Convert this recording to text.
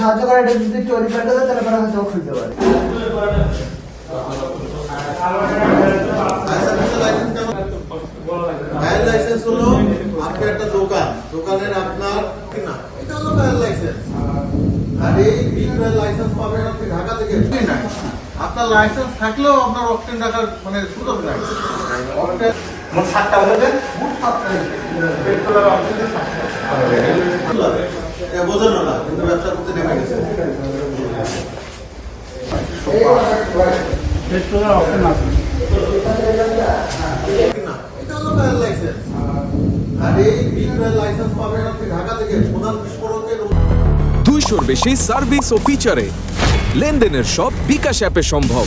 সাহায্য করে, এটা যদি একটু রিপেয়ার করে তাহলে পরে হয়তো খুলতে পারে। লাইসেন্স হলো আপনার একটা দোকান, দোকানের আপনার না, এটা হলো ফায়ার লাইসেন্স। আর এই বিক্রয় লাইসেন্স পাবেন আপনি ঢাকা থেকে। আপনার লাইসেন্স থাকলেও আপনার অকটেন রাখার মানে সুযোগ নাই। মোট 7টা হলে বোঝানো না, কিন্তু ব্যবসা করতে নেমে গেছে। এটা হলো ফায়ার লাইসেন্স। আর এই বিক্রয় লাইসেন্স পাবেন আপনি ঢাকা থেকে। প্রধান বিস্ফোরকের 200-র বেশি সার্ভিস ও ফিচারে লেনদেনের সব বিকাশ অ্যাপে সম্ভব।